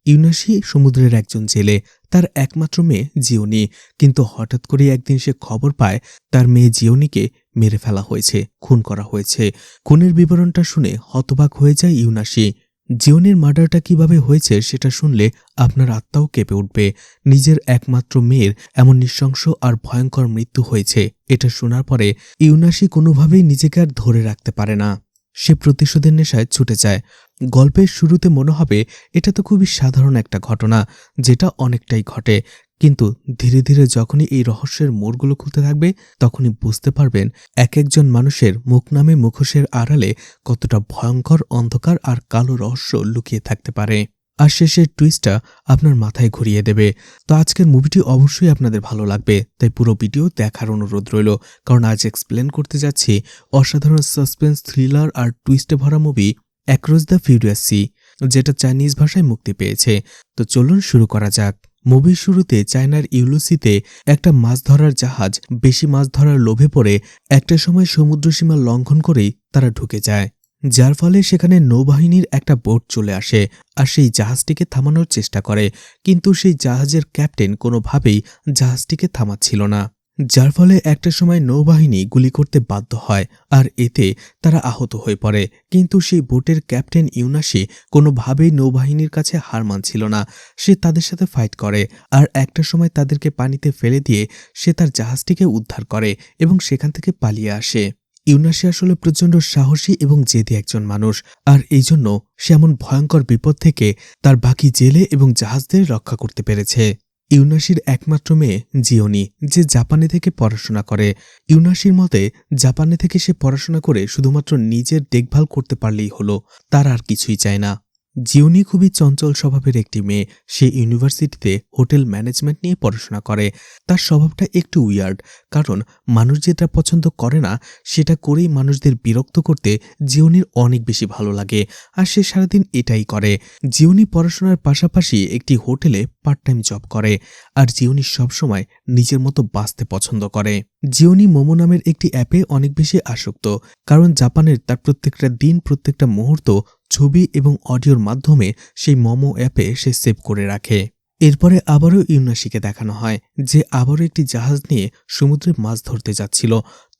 ইউনাশি সমুদ্রের একজন জেলে। তার একমাত্র মেয়ে জিওনি। কিন্তু হঠাৎ করে একদিন সে খবর পায় তার মেয়ে জিওনিকে মেরে ফেলা হয়েছে, খুন করা হয়েছে। খুনের বিবরণটা শুনে হতবাক হয়ে যায় ইউনাশি। জিওনির মার্ডারটা কিভাবে হয়েছে সেটা শুনলে আপনার আত্মাও কেঁপে উঠবে। নিজের একমাত্র মেয়ের এমন নৃশংস আর ভয়ঙ্কর মৃত্যু হয়েছে এটা শোনার পরে ইউনাশি কোনোভাবেই নিজেকে আর ধরে রাখতে পারে না। সে প্রতিশোধের নেশায় ছুটে যায়। গল্পের শুরুতে মনে হবে এটা তো খুবই সাধারণ একটা ঘটনা, যেটা অনেকটাই ঘটে। কিন্তু ধীরে ধীরে যখনই এই রহস্যের মোড়গুলো খুলতে থাকবে তখনই বুঝতে পারবেন এক একজন মানুষের মুখ নামে মুখোশের আড়ালে কতটা ভয়ঙ্কর অন্ধকার আর কালো রহস্য লুকিয়ে থাকতে পারে। আর শেষের টুইস্টটা আপনার মাথায় ঘুরিয়ে দেবে। তো আজকের মুভিটি অবশ্যই আপনাদের ভালো লাগবে, তাই পুরো ভিডিও দেখার অনুরোধ রইল। কারণ আজ এক্সপ্লেন করতে যাচ্ছি অসাধারণ সাসপেন্স, থ্রিলার আর টুইস্টে ভরা movie Across the Furious Sea, যেটা চাইনিজ ভাষায় মুক্তি পেয়েছে। তো চলুন শুরু করা যাক। মুভির শুরুতে চায়নার ইউলুসিতে একটা মাছ ধরার জাহাজ বেশি মাছ ধরার লোভে পড়ে একটা সময় সমুদ্রসীমা লঙ্ঘন করেই তারা ঢুকে যায়, যার ফলে সেখানে নৌবাহিনীর একটা বোট চলে আসে আর সেই জাহাজটিকে থামানোর চেষ্টা করে। কিন্তু সেই জাহাজের ক্যাপ্টেন কোনোভাবেই জাহাজটিকে থামাচ্ছিল না, যার ফলে একটা সময় নৌবাহিনী গুলি করতে বাধ্য হয় আর এতে তারা আহত হয়ে পড়ে। কিন্তু সেই বোটের ক্যাপ্টেন ইউনাশি কোনোভাবেই নৌবাহিনীর কাছে হার মানছিল না। সে তাদের সাথে ফাইট করে আর একটা সময় তাদেরকে পানিতে ফেলে দিয়ে সে তার জাহাজটিকে উদ্ধার করে এবং সেখান থেকে পালিয়ে আসে। ইউনাশি আসলে প্রচণ্ড সাহসী এবং জেদি একজন মানুষ, আর এই জন্য সে এমন ভয়ঙ্কর বিপদ থেকে তার বাকি জেলে এবং জাহাজদের রক্ষা করতে পেরেছে। ইউনাশির একমাত্র মেয়ে জিওনি, যে জাপানে থেকে পড়াশোনা করে। ইউনাশির মতে জাপানে থেকে সে পড়াশোনা করে শুধুমাত্র নিজের দেখভাল করতে পারলেই হলো, তার আর কিছুই চায় না। জিওনি খুবই চঞ্চল স্বভাবের একটি মেয়ে। সে ইউনিভার্সিটিতে হোটেল ম্যানেজমেন্ট নিয়ে পড়াশোনা করে। তার স্বভাবটা একটু উইয়ার্ড, কারণ মানুষ যেটা পছন্দ করে না সেটা করেই মানুষদের বিরক্ত করতে জিওনির অনেক বেশি ভালো লাগে, আর সে সারাদিন এটাই করে। জিওনি পড়াশোনার পাশাপাশি একটি হোটেলে পার্ট টাইম জব করে, আর জিওনি সবসময় নিজের মতো বাঁচতে পছন্দ করে। জিওনি মোমো নামের একটি অ্যাপে অনেক বেশি আসক্ত, কারণ জাপানের তার প্রত্যেকটা দিন, প্রত্যেকটা মুহূর্ত ছবি এবং অডিওর মাধ্যমে সেই মোমো অ্যাপে সে সেভ করে রাখে। এরপরে আবারও ইউনাশিকে দেখানো হয় যে আবারও একটি জাহাজ নিয়ে সমুদ্রে মাছ ধরতে যাচ্ছিল।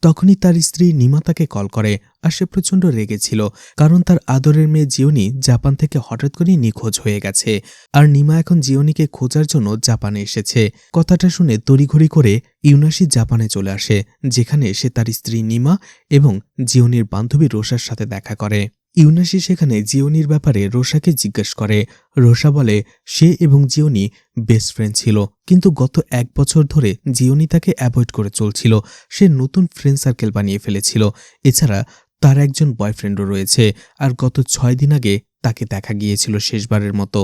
তখনই তার স্ত্রী নিমা তাকে কল করে, আর সে প্রচণ্ড রেগেছিল, কারণ তার আদরের মেয়ে জিওনি জাপান থেকে হঠাৎ করেই নিখোঁজ হয়ে গেছে। আর নিমা এখন জিওনিকে খোঁজার জন্য জাপানে এসেছে। কথাটা শুনে তড়িঘড়ি করে ইউনাশি জাপানে চলে আসে, যেখানে সে তার স্ত্রী নিমা এবং জিওনির বান্ধবী রোসার সাথে দেখা করে। ইউনাশি সেখানে জিওনির ব্যাপারে রোসাকে জিজ্ঞেস করে। রোসা বলে সে এবং জিওনি বেস্ট ফ্রেন্ড ছিল, কিন্তু গত 1 বছর ধরে জিওনি তাকে অ্যাভয়েড করে চলছিল। সে নতুন ফ্রেন্ড সার্কেল বানিয়ে ফেলেছিল। এছাড়া তার একজন বয়ফ্রেন্ডও রয়েছে, আর গত 6 দিন আগে তাকে দেখা গিয়েছিল শেষবারের মতো।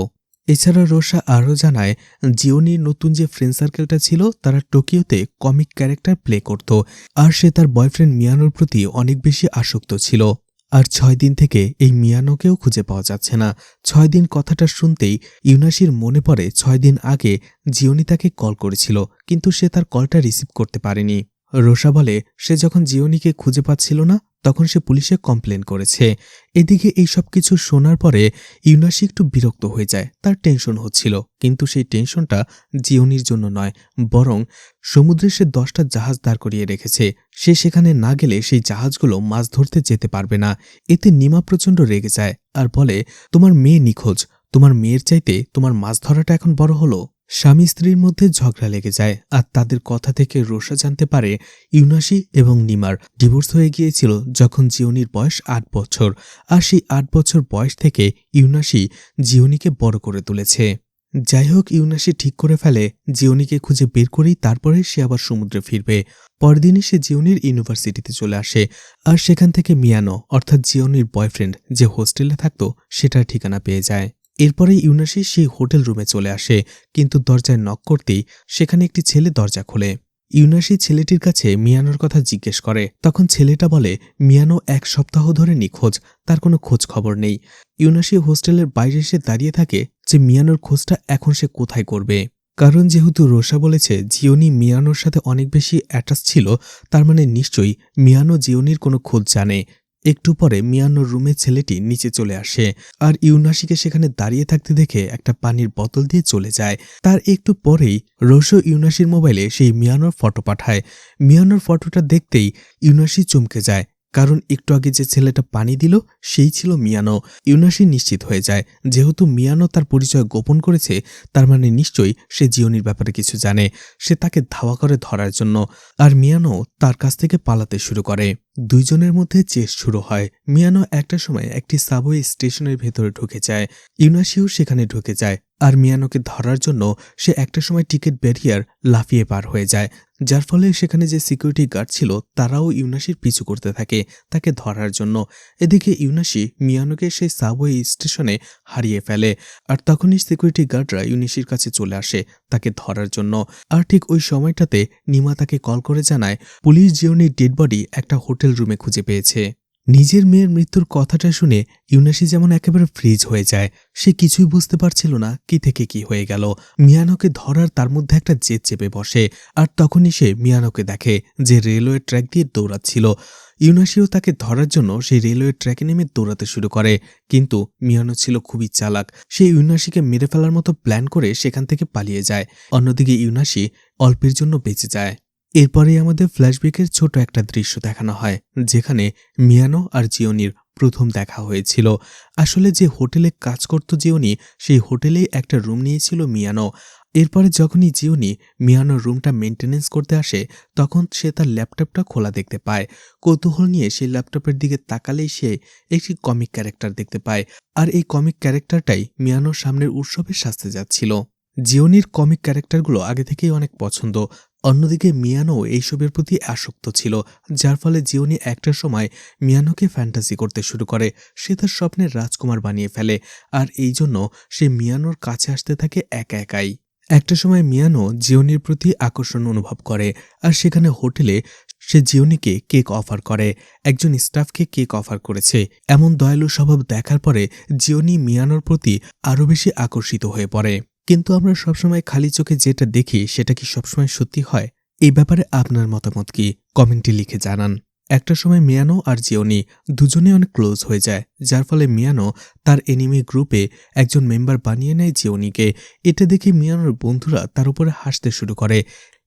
এছাড়া রোসা আরও জানায় জিওনির নতুন যে ফ্রেন্ড সার্কেলটা ছিল তারা টোকিওতে কমিক ক্যারেক্টার প্লে করত, আর সে তার বয়ফ্রেন্ড মিয়ানোর প্রতি অনেক বেশি আসক্ত ছিল। আর 6 দিন থেকে এই মিয়ানোকেও খুঁজে পাওয়া যাচ্ছে না। 6 দিন কথাটা শুনতেই ইউনাশির মনে পড়ে 6 দিন আগে জিওনি তাকে কল করেছিল, কিন্তু সে তার কলটা রিসিভ করতে পারেনি। রোসা বলে সে যখন জিওনিকে খুঁজে পাচ্ছিল না তখন সে পুলিশে কমপ্লেন করেছে। এদিকে এই সব কিছু শোনার পরে ইউনাশি একটু বিরক্ত হয়ে যায়, তার টেনশন হচ্ছিল। কিন্তু সেই টেনশনটা জিওনির জন্য নয়, বরং সমুদ্রে সে 10টা জাহাজ দাঁড় করিয়ে রেখেছে। সে সেখানে না গেলে সেই জাহাজগুলো মাছ ধরতে যেতে পারবে না। এতে নিমা প্রচণ্ড রেগে যায় আর বলে তোমার মেয়ে নিখোঁজ, তোমার মেয়ের চাইতে তোমার মাছ ধরাটা এখন বড় হলো। স্বামী স্ত্রীর মধ্যে ঝগড়া লেগে যায়, আর তাদের কথা থেকে রোসা জানতে পারে ইউনাশি এবং নিমার ডিভোর্স হয়ে গিয়েছিল যখন জিওনির বয়স 8 বছর। আর সেই 8 বছর বয়স থেকে ইউনাশি জিওনিকে বড় করে তুলেছে। যাই হোক, ইউনাশি ঠিক করে ফেলে জিওনিকে খুঁজে বের করেই তারপরে সে আবার সমুদ্রে ফিরবে। পরদিনই সে জিওনির ইউনিভার্সিটিতে চলে আসে, আর সেখান থেকে মিয়ানো অর্থাৎ জিওনির বয়ফ্রেন্ড যে হোস্টেলে থাকতো সেটার ঠিকানা পেয়ে যায়। এরপরে ইউনাশি সেই হোটেল রুমে চলে আসে, কিন্তু দরজায় নক করতেই সেখানে একটি ছেলে দরজা খোলে। ইউনাশি ছেলেটির কাছে মিয়ানোর কথা জিজ্ঞেস করে, তখন ছেলেটা বলে মিয়ানো 1 সপ্তাহ ধরে নিখোঁজ, তার কোনো খোঁজ খবর নেই। ইউনাশি হোস্টেলের বাইরে এসে দাঁড়িয়ে থাকে যে মিয়ানোর খোঁজটা এখন সে কোথায় করবে। কারণ যেহেতু রোসা বলেছে জিওনি মিয়ানোর সাথে অনেক বেশি অ্যাটাচ ছিল, তার মানে নিশ্চয়ই মিয়ানো জিওনির কোনো খোঁজ জানে। একটু পরে মিয়ানোর রুমে ছেলেটি নিচে চলে আসে আর ইউনাশিকে সেখানে দাঁড়িয়ে থাকতে দেখে একটা পানির বোতল দিয়ে চলে যায়। তার একটু পরেই রোশো ইউনাশির মোবাইলে সেই মিয়ানোর ফটো পাঠায়। মিয়ানোর ফটোটা দেখতেই ইউনাশি চমকে যায়, কারণ একটু আগে যে ছেলেটা পানি দিল সেই ছিল মিয়ানো। ইউনাশি নিশ্চিত হয়ে যায় যেহেতু মিয়ানো তার পরিচয় গোপন করেছে, তার মানে নিশ্চয়ই সে জিওনির ব্যাপারে কিছু জানে। সে তাকে ধাওয়া করে ধরার জন্য, আর মিয়ানো তার কাছ থেকে পালাতে শুরু করে। দুইজনের মধ্যে চেস শুরু হয়। মিয়ানো একটা সময় একটি সাবওয়ে স্টেশনের ভেতরে ঢুকে যায়, ইউনাশিও সেখানে ঢুকে যায়। আর মিয়ানোকে ধরার জন্য সে একটা সময় টিকিট ব্যারিয়ার লাফিয়ে পার হয়ে যায়, যার ফলে সেখানে যে সিকিউরিটি গার্ড ছিল তারাও ইউনাশির পিছু করতে থাকে তাকে ধরার জন্য। এদিকে ইউনাশি মিয়ানোকে সেই সাবওয়ে স্টেশনে হারিয়ে ফেলে, আর তখনই সিকিউরিটি গার্ডরা ইউনাশির কাছে চলে আসে তাকে ধরার জন্য। আর ঠিক ওই সময়টাতে নিমা তাকে কল করে জানায় পুলিশ জিওনির ডেড বডি একটা হোটেল রুমে খুঁজে পেয়েছে। নিজের মেয়ের মৃত্যুর কথাটা শুনে ইউনাশি যেমন একেবারে ফ্রিজ হয়ে যায়। সে কিছুই বুঝতে পারছিল না কি থেকে কি হয়ে গেল। মিয়ানোকে ধরার তার মধ্যে একটা জেদ চেপে বসে, আর তখনই সে মিয়ানোকে দেখে যে রেলওয়ে ট্র্যাক দিয়ে দৌড়াচ্ছিল। ইউনাশিও তাকে ধরার জন্য সেই রেলওয়ে ট্র্যাকে নেমে দৌড়াতে শুরু করে, কিন্তু মিয়ানো ছিল খুবই চালাক। সে ইউনাশিকে মেরে ফেলার মতো প্ল্যান করে সেখান থেকে পালিয়ে যায়। অন্যদিকে ইউনাশি অল্পের জন্য বেঁচে যায়। এরপরেই আমাদের ফ্ল্যাশব্যাকের ছোট একটা দৃশ্য দেখানো হয়, যেখানে মিয়ানো আর জিওনির প্রথম দেখা হয়েছিল। আসলে যে হোটেলে কাজ করত জিওনি, সেই হোটেলেই একটা রুম নিয়েছিল মিয়ানো। এরপরে যখনই জিওনি মিয়ানোর রুমটা মেনটেনেন্স করতে আসে, তখন সে তার ল্যাপটপটা খোলা দেখতে পায়। কৌতূহল নিয়ে সেই ল্যাপটপের দিকে তাকালেই সে একটি কমিক ক্যারেক্টার দেখতে পায়, আর এই কমিক ক্যারেক্টারটাই মিয়ানোর সামনের উৎসবে সাজতে যাচ্ছিল। জিওনির কমিক ক্যারেক্টারগুলো আগে থেকেই অনেক পছন্দ। অন্যদিকে মিয়ানো এইসবের প্রতি আসক্ত ছিল, যার ফলে জিওনি একটা সময় মিয়ানোকে ফ্যান্টাসি করতে শুরু করে। সে তার স্বপ্নের রাজকুমার বানিয়ে ফেলে, আর এই জন্য সে মিয়ানোর কাছে আসতে থাকে একা একাই। একটা সময় মিয়ানো জিওনির প্রতি আকর্ষণ অনুভব করে, আর সেখানে হোটেলে সে জিওনিকে কেক অফার করে। একজন স্টাফকে কেক অফার করেছে। এমন দয়ালু স্বভাব দেখার পরে জিওনি মিয়ানোর প্রতি আরও বেশি আকর্ষিত হয়ে পড়ে। কিন্তু আমরা সবসময় খালি চোখে যেটা দেখি সেটা কি সবসময় সত্যি হয়? এই ব্যাপারে আপনার মতামত কি? কমেন্টে লিখে জানান। একটা সময় মিয়ানো আর জিওনি দুজনে অনেক ক্লোজ হয়ে যায়, যার ফলে মিয়ানো তার এনিমি গ্রুপে একজন মেম্বার বানিয়ে নেয় জিওনিকে। এটা দেখে মিয়ানোর বন্ধুরা তার উপরে হাসতে শুরু করে।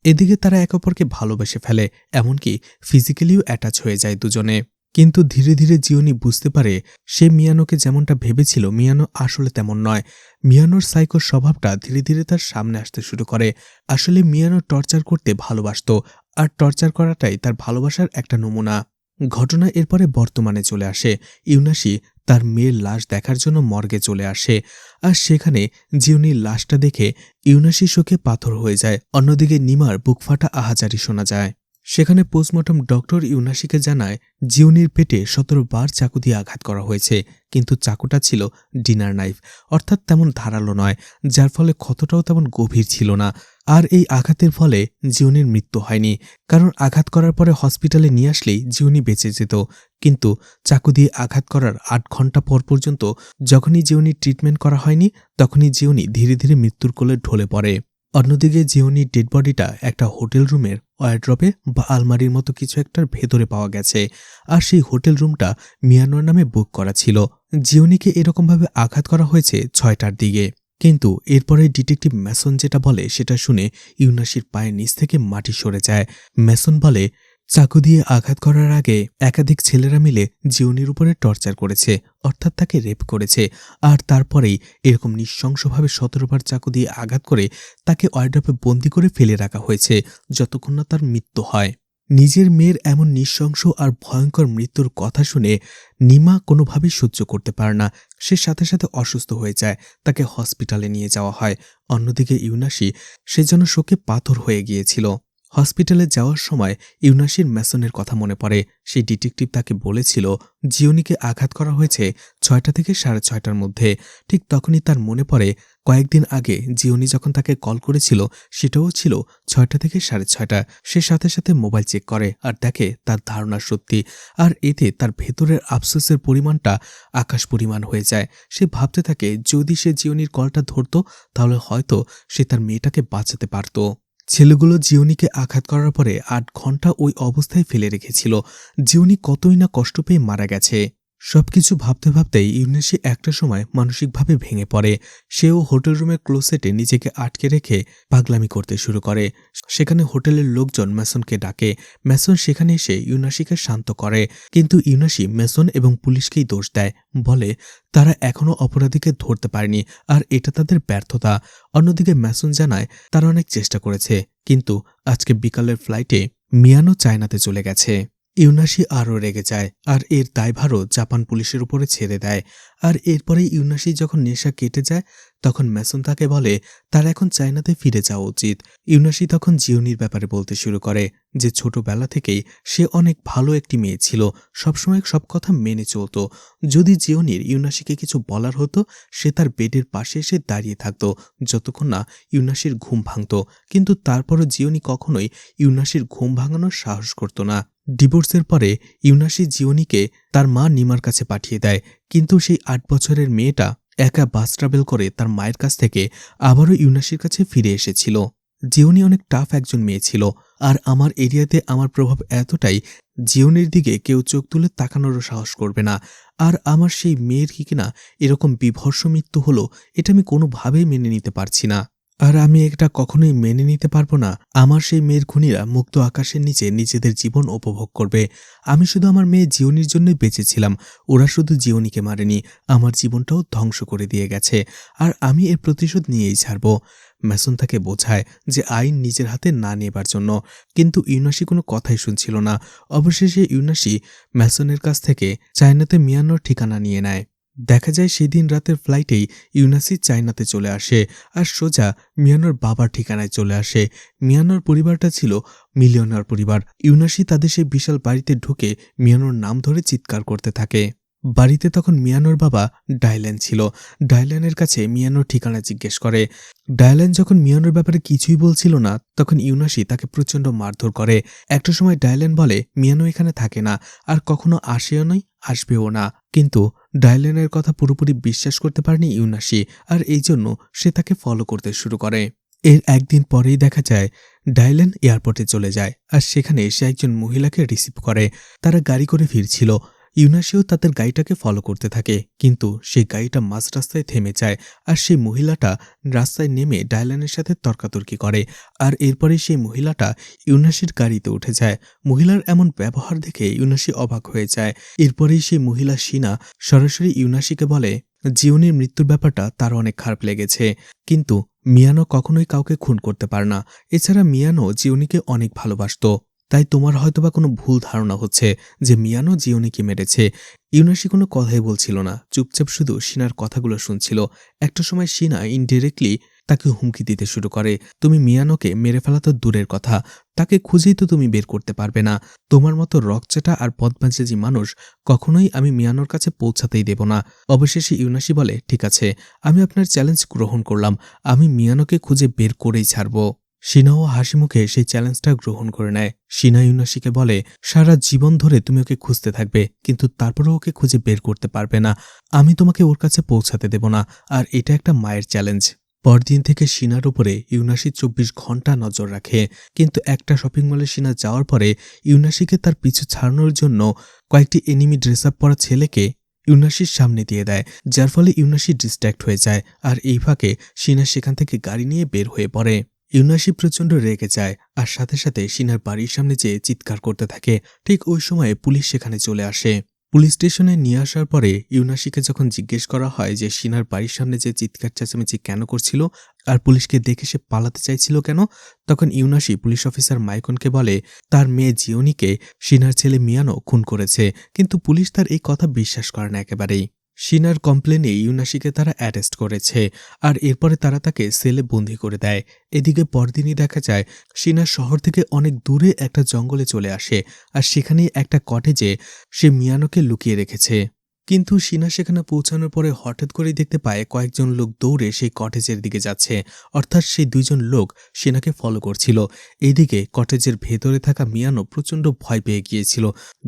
এদিকে তারা একে অপরকে ভালোবেসে ফেলে, এমনকি ফিজিক্যালিও অ্যাটাচ হয়ে যায় দুজনে। কিন্তু ধীরে ধীরে জিওনি বুঝতে পারে সে মিয়ানোকে যেমনটা ভেবেছিল মিয়ানো আসলে তেমন নয়। মিয়ানোর সাইকো স্বভাবটা ধীরে ধীরে তার সামনে আসতে শুরু করে। আসলে মিয়ানো টর্চার করতে ভালোবাসত, আর টর্চার করাটাই তার ভালোবাসার একটা নমুনা। ঘটনা এরপরে বর্তমানে চলে আসে। ইউনাশি তার মেয়ের লাশ দেখার জন্য মর্গে চলে আসে, আর সেখানে জিওনির লাশটা দেখে ইউনাশি শোকে পাথর হয়ে যায়। অন্যদিকে নিমার বুক ফাটা আহাজারি শোনা যায়। সেখানে পোস্টমর্টম ডক্টর ইউনাশিকে জানায় জিওনির পেটে 17 বার চাকু দিয়ে আঘাত করা হয়েছে, কিন্তু চাকুটা ছিল ডিনার নাইফ, অর্থাৎ তেমন ধারালো নয়, যার ফলে ক্ষতটাও তেমন গভীর ছিল না। আর এই আঘাতের ফলে জিওনির মৃত্যু হয়নি, কারণ আঘাত করার পরে হসপিটালে নিয়ে আসলেই জিওনি বেঁচে যেত। কিন্তু চাকু দিয়ে আঘাত করার 8 ঘন্টা পর পর্যন্ত যখনই জিওনির ট্রিটমেন্ট করা হয়নি, তখনই জিওনি ধীরে ধীরে মৃত্যুর কোলে ঢলে পড়ে। অন্যদিকে জিওনির ডেড বডিটা একটা হোটেল রুমের ওয়ারড্রবে বা আলমারির মতো কিছু একটার ভেতরে পাওয়া গেছে, আর সেই হোটেল রুমটা মিয়ানোর নামে বুক করা ছিল। জিওনিকে এরকমভাবে আঘাত করা হয়েছে 6টার দিকে। কিন্তু এরপরে ডিটেকটিভ ম্যাসন যেটা বলে সেটা শুনে ইউনাশির পায়ের নিচ থেকে মাটি সরে যায়। ম্যাসন বলে চাকু দিয়ে আঘাত করার আগে একাধিক ছেলেরা মিলে জিওনির উপরে টর্চার করেছে, অর্থাৎ তাকে রেপ করেছে, আর তারপরেই এরকম নৃশংসভাবে 17 বার চাকু দিয়ে আঘাত করে তাকে ওয়ারড্রবে বন্দি করে ফেলে রাখা হয়েছে যতক্ষণ না তার মৃত্যু হয়। নিজের মেয়ের এমন নৃশংস আর ভয়ঙ্কর মৃত্যুর কথা শুনে নিমা কোনোভাবেই সহ্য করতে পারে না। সে সাথে সাথে অসুস্থ হয়ে যায়, তাকে হসপিটালে নিয়ে যাওয়া হয়। অন্যদিকে ইউনাশি সে যেন শোকে পাথর হয়ে গিয়েছিল। হসপিটালে যাওয়ার সময় ইউনাশির ম্যাসনের কথা মনে পড়ে। সেই ডিটেকটিভ তাকে বলেছিল জিওনিকে আঘাত করা হয়েছে 6টা থেকে 6:30টার মধ্যে। ঠিক তখনই তার মনে পড়ে কয়েকদিন আগে জিওনি যখন তাকে কল করেছিল সেটাও ছিল 6টা থেকে 6:30। সে সাথে সাথে মোবাইল চেক করে আর দেখে তার ধারণা সত্যি, আর এতে তার ভেতরের আফসোসের পরিমাণটা আকাশ পরিমাণ হয়ে যায়। সে ভাবতে থাকে যদি সে জিওনির কলটা ধরত তাহলে হয়তো সে তার মেয়েটাকে বাঁচাতে পারত। ছেলেগুলো জিওনিকে আঘাত করার পরে ৮ ঘন্টা ওই অবস্থায় ফেলে রেখেছিল। জিওনি কতই না কষ্ট পেয়ে মারা গেছে। সবকিছু ভাবতে ভাবতেই ইউনাসি একটা সময় মানসিকভাবে ভেঙে পড়ে। সেও হোটেল রুমের ক্লোসেটে নিজেকে আটকে রেখে পাগলামি করতে শুরু করে। সেখানে হোটেলের লোকজন ম্যাসনকে ডাকে। ম্যাসন সেখানে এসে ইউনাসিকে শান্ত করে, কিন্তু ইউনাসি ম্যাসন এবং পুলিশকেই দোষ দেয়। বলে তারা এখনও অপরাধীকে ধরতে পারেনি আর এটা তাদের ব্যর্থতা। অন্যদিকে ম্যাসন জানায় তারা অনেক চেষ্টা করেছে, কিন্তু আজকে বিকালের ফ্লাইটে মিয়ানো চায়নাতে চলে গেছে। ইউনাসি আরও রেগে যায় আর এর দায়ভারও জাপান পুলিশের উপরে ছেড়ে দেয়। আর এরপরে ইউনাসি যখন নেশা কেটে যায় তখন ম্যাসন তাকে বলে তার এখন চায়নাতে ফিরে যাওয়া উচিত। ইউনাসি তখন জিওনির ব্যাপারে বলতে শুরু করে যে ছোটবেলা থেকেই সে অনেক ভালো একটি মেয়ে ছিল, সবসময় সব কথা মেনে চলত। যদি জিওনির ইউনাসিকে কিছু বলার হতো সে তার বেডের পাশে এসে দাঁড়িয়ে থাকত যতক্ষণ না ইউনাসির ঘুম ভাঙত, কিন্তু তারপরও জিওনি কখনোই ইউনাসির ঘুম ভাঙানোর সাহস করত না। ডিভোর্সের পরে ইউনাসি জিওনিকে তার মা নিমার কাছে পাঠিয়ে দেয়, কিন্তু সেই ৮ বছরের মেয়েটা একা বাস ট্রাভেল করে তার মায়ের কাছ থেকে আবারও ইউনাসির কাছে ফিরে এসেছিল। জিওনি অনেক টাফ একজন মেয়ে ছিল, আর আমার এরিয়াতে আমার প্রভাব এতটাই জিওনির দিকে কেউ চোখ তুলে তাকানোরও সাহস করবে না। আর আমার সেই মেয়ের কি কিনা এরকম বিভৎস মৃত্যু হলো, এটা আমি কোনোভাবেই মেনে নিতে পারছি না। আর আমি এটা কখনোই মেনে নিতে পারবো না আমার সেই মেয়ের খুনিরা মুক্ত আকাশের নিচে নিজেদের জীবন উপভোগ করবে। আমি শুধু আমার মেয়ে জিওনির জন্যই বেঁচেছিলাম, ওরা শুধু জিওনিকে মারেনি, আমার জীবনটাও ধ্বংস করে দিয়ে গেছে, আর আমি এর প্রতিশোধ নিয়েই ছাড়ব। ম্যাসন তাকে বোঝায় যে আইন নিজের হাতে না নেবার জন্য, কিন্তু ইউনাসি কোনো কথাই শুনছিল না। অবশেষে ইউনাসি ম্যাসনের কাছ থেকে চায়নাতে মিয়ানোর ঠিকানা নিয়ে নেয়। দেখা যায় সেদিন রাতের ফ্লাইটেই ইউনাসি চায়নাতে চলে আসে আর সোজা মিয়ানোর বাবার ঠিকানায় চলে আসে। মিয়ানোর পরিবারটা ছিল মিলিয়নার পরিবার। ইউনাসি তাদের সেই বিশাল বাড়িতে ঢুকে মিয়ানোর নাম ধরে চিৎকার করতে থাকে। বাড়িতে তখন মিয়ানোর বাবা ডায়ল্যান ছিল। ডায়ল্যানের কাছে মিয়ানোর ঠিকানা জিজ্ঞেস করে। ডায়ল্যান যখন মিয়ানোর ব্যাপারে কিছুই বলছিল না তখন ইউনাসি তাকে প্রচণ্ড মারধর করে। একটা সময় ডায়ল্যান বলে মিয়ানো এখানে থাকে না আর কখনো আসেও নয়, আসবেও না। কিন্তু ডায়ল্যানের কথা পুরোপুরি বিশ্বাস করতে পারেনি ইউনাসি, আর এই জন্য সে তাকে ফলো করতে শুরু করে। এর একদিন পরেই দেখা যায় ডায়ল্যান এয়ারপোর্টে চলে যায় আর সেখানে সে একজন মহিলাকে রিসিভ করে। তারা গাড়ি করে ফিরছিল। ইউনাসিও তাদের গাড়িটাকে ফলো করতে থাকে, কিন্তু সেই গাড়িটা মাঝ রাস্তায় থেমে যায় আর সেই মহিলাটা রাস্তায় নেমে ডায়ল্যানের সাথে তর্কাতর্কি করে। আর এরপরে সেই মহিলাটা ইউনাসির গাড়িতে উঠে যায়। মহিলার এমন ব্যবহার দেখে ইউনাসি অবাক হয়ে যায়। এরপরেই সেই মহিলা শিনা সরাসরি ইউনাসিকে বলে জিওনির মৃত্যুর ব্যাপারটা তার অনেক খারাপ লেগেছে, কিন্তু মিয়ানো কখনোই কাউকে খুন করতে পারে না। এছাড়া মিয়ানো জিওনিকে অনেক ভালোবাসত, তাই তোমার হয়তোবা কোনো ভুল ধারণা হচ্ছে যে মিয়ানো জিওনিকে মেরেছে। ইউনাসি কোনো কথাই বলছিল না, চুপচাপ শুধু শিনার কথাগুলো শুনছিল। একটা সময় শিনা ইনডিরেক্টলি তাকে হুমকি দিতে শুরু করে, তুমি মিয়ানোকে মেরে ফেলা তো দূরের কথা, তাকে খুঁজেই তো তুমি বের করতে পারবে না। তোমার মতো রকচাটা আর বদমেজাজি মানুষ কখনোই আমি মিয়ানোর কাছে পৌঁছাতেই দেব না। অবশেষে ইউনাসি বলে, ঠিক আছে, আমি আপনার চ্যালেঞ্জ গ্রহণ করলাম, আমি মিয়ানোকে খুঁজে বের করেই ছাড়ব। শিনাও হাসিমুখে সেই চ্যালেঞ্জটা গ্রহণ করে নেয়। শিনা ইউনাসিকে বলে, সারা জীবন ধরে তুমি ওকে খুঁজতে থাকবে, কিন্তু তারপরেও ওকে খুঁজে বের করতে পারবে না। আমি তোমাকে ওর কাছে পৌঁছাতে দেব না, আর এটা একটা মায়ের চ্যালেঞ্জ। পরদিন থেকে শিনার উপরে ইউনাসি ২৪ ঘন্টা নজর রাখে, কিন্তু একটা শপিং মলে শিনা যাওয়ার পরে ইউনাসিকে তার পিছু ছাড়ানোর জন্য কয়েকটি এনিমি ড্রেস আপ পরা ছেলেকে ইউনাসির সামনে দিয়ে দেয়, যার ফলে ইউনাসি ডিস্ট্র্যাক্ট হয়ে যায়। আর এই ফাঁকে শিনা সেখান থেকে গাড়ি নিয়ে বের হয়ে পড়ে। ইউনাসি প্রচণ্ড রেগে যায় আর সাথে সাথে শিনার বাড়ির সামনে যেয়ে চিৎকার করতে থাকে। ঠিক ওই সময়ে পুলিশ সেখানে চলে আসে। পুলিশ স্টেশনে নিয়ে আসার পরে ইউনাসিকে যখন জিজ্ঞেস করা হয় যে শিনার বাড়ির সামনে যে চিৎকার চেঁচামেচি কেন করছিল আর পুলিশকে দেখে সে পালাতে চাইছিল কেন, তখন ইউনাসি পুলিশ অফিসার মাইকনকে বলে তার মেয়ে জিওনিকে শিনার ছেলে মিয়ানো খুন করেছে, কিন্তু পুলিশ তার এই কথা বিশ্বাস করে না একেবারেই। শিনার কমপ্লেনে ইউনাসিকে তারা অ্যারেস্ট করেছে আর এরপরে তারা তাকে সেলে বন্দি করে দেয়। এদিকে পরদিনই দেখা যায় শিনা শহর থেকে অনেক দূরে একটা জঙ্গলে চলে আসে আর সেখানেই একটা কটেজে সে মিয়ানোকে লুকিয়ে রেখেছে। কিন্তু শিনা সেখানে পৌঁছানোর পরে হঠাৎ করেই দেখতে পায় কয়েকজন লোক দৌড়ে সেই কটেজের দিকে যাচ্ছে, অর্থাৎ সেই দুইজন লোক শিনাকে ফলো করছিল। এইদিকে কটেজের ভেতরে থাকা মিয়ানো প্রচণ্ড ভয় পেয়ে গিয়েছিল,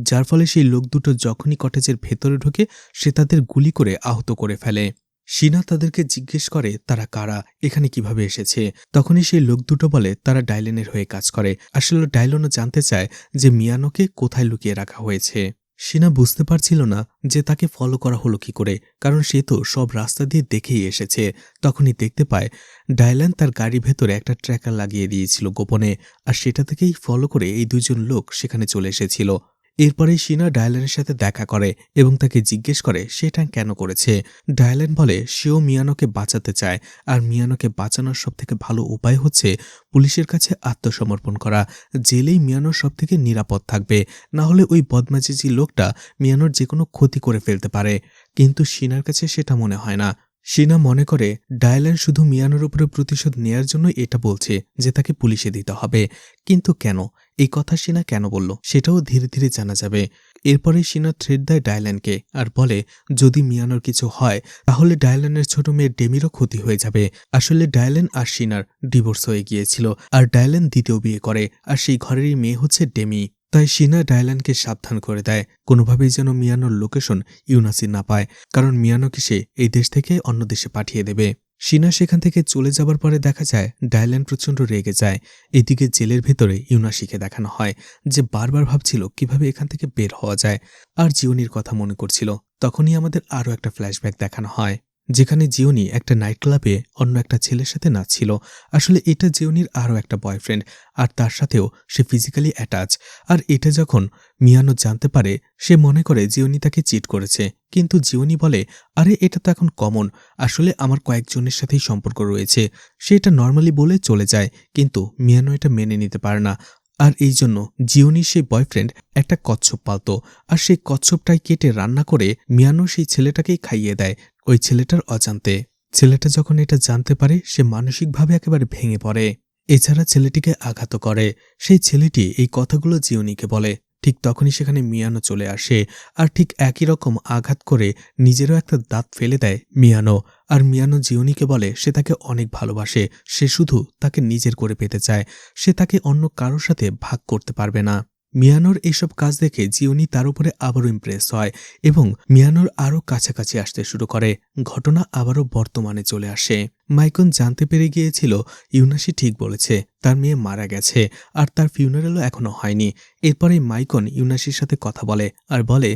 যার ফলে সেই লোক দুটো যখনই কটেজের ভেতরে ঢোকে সে তাদের গুলি করে আহত করে ফেলে। শিনা তাদেরকে জিজ্ঞেস করে তারা কারা, এখানে কিভাবে এসেছে। তখনই সেই লোক দুটো বলে তারা ডাইলেনের হয়ে কাজ করে। আসলে ডাইলনও জানতে চায় যে মিয়ানোকে কোথায় লুকিয়ে রাখা হয়েছে। শিনা বুঝতে পারছিল না যে তাকে ফলো করা হলো কি করে, কারণ সে তো সব রাস্তা দিয়ে দেখেই এসেছে। তখনই দেখতে পায় ডাইলান তার গাড়ির ভেতরে একটা ট্র্যাকার লাগিয়ে দিয়েছিল গোপনে, আর সেটা থেকেই ফলো করে এই দুজন লোক সেখানে চলে এসেছিল। এরপরে শিনা ডায়ালানের সাথে দেখা করে এবং তাকে জিজ্ঞেস করে সেটা কেন করেছে। ডায়ালান বলে সেও মিয়ানোকে বাঁচাতে চায়, আর মিয়ানোকে বাঁচানোর সবথেকে ভালো উপায় হচ্ছে পুলিশের কাছে আত্মসমর্পণ করা। জেলেই মিয়ানোর সবথেকে নিরাপদ থাকবে, না হলে ওই বদমাজিজি লোকটা মিয়ানোর যে কোনো ক্ষতি করে ফেলতে পারে। কিন্তু শিনার কাছে সেটা মনে হয় না। শিনা মনে করে ডায়ালান শুধু মিয়ানোর উপরে প্রতিশোধ নেয়ার জন্য এটা বলছে যে তাকে পুলিশে দিতে হবে। কিন্তু কেন, এই কথা শিনা কেন বলল সেটাও ধীরে ধীরে জানা যাবে। এরপরে শিনা থ্রেট দেয় ডায়ালানকে আর বলে যদি মিয়ানোর কিছু হয় তাহলে ডায়ালানের ছোট মেয়ে ডেমিরও ক্ষতি হয়ে যাবে। আসলে ডায়ালান আর শিনার ডিভোর্স হয়ে গিয়েছিল, আর ডায়ালান দ্বিতীয় বিয়ে করে, আর সেই ঘরেরই মেয়ে হচ্ছে ডেমি। তাই শিনা ডায়ালানকে সাবধান করে দেয় কোনোভাবেই যেন মিয়ানোর লোকেশন ইউনাসি না পায়, কারণ মিয়ানোকে সে এই দেশ থেকে অন্য দেশে পাঠিয়ে দেবে। শিনা সেখান থেকে চলে যাবার পরে দেখা যায় ডায়ালান প্রচণ্ড রেগে যায়। এদিকে জেলের ভেতরে ইউনাসিকে দেখানো হয় যে বারবার ভাবছিল কিভাবে এখান থেকে বের হওয়া যায়, আর জিওনির কথা মনে করছিল। তখনই আমাদের আরও একটা ফ্ল্যাশব্যাক দেখানো হয় যেখানে জিওনি একটা নাইট ক্লাবে অন্য একটা ছেলের সাথে নাচছিল। আসলে এটা জিওনির আরও একটা বয়ফ্রেন্ড, আর তার সাথেও সে ফিজিক্যালি অ্যাটাচ। আর এটা যখন মিয়ানো জানতে পারে সে মনে করে জিওনি তাকে চিট করেছে, কিন্তু জিওনি বলে আরে এটা তো এখন কমন, আসলে আমার কয়েকজনের সাথেই সম্পর্ক রয়েছে। সে এটা নর্মালি বলে চলে যায়, কিন্তু মিয়ানো এটা মেনে নিতে পারে না। আর এই জন্য জিওনির সেই বয়ফ্রেন্ড একটা কচ্ছপ পালত, আর সেই কচ্ছপটাই কেটে রান্না করে মিয়ানো সেই ছেলেটাকেই খাইয়ে দেয় ওই ছেলেটার অজান্তে। ছেলেটা যখন এটা জানতে পারে সে মানসিকভাবে একেবারে ভেঙে পড়ে। এছাড়া ছেলেটিকে আঘাত করে। সেই ছেলেটি এই কথাগুলো জিওনিকে বলে। ঠিক তখনই সেখানে মিয়ানো চলে আসে, আর ঠিক একই রকম আঘাত করে নিজেরও একটা দাঁত ফেলে দেয় মিয়ানো। আর মিয়ানো জিওনিকে বলে সে তাকে অনেক ভালোবাসে, সে শুধু তাকে নিজের করে পেতে চায়, সে তাকে অন্য কারোর সাথে ভাগ করতে পারবে না। মিয়ানোর এইসব কাজ দেখে জিওনি তার উপরে আবারও ইমপ্রেস হয় এবং মিয়ানোর আরও কাছাকাছি আসতে শুরু করে। ঘটনা আবারও বর্তমানে চলে আসে। মাইকন জানতে পেরে গিয়েছিল ইউনাসি ঠিক বলেছে, তার মেয়ে মারা গেছে আর তার ফিউনারেলও এখনো হয়নি। এরপরে মাইকন ইউনাসির সাথে কথা বলে আর বলে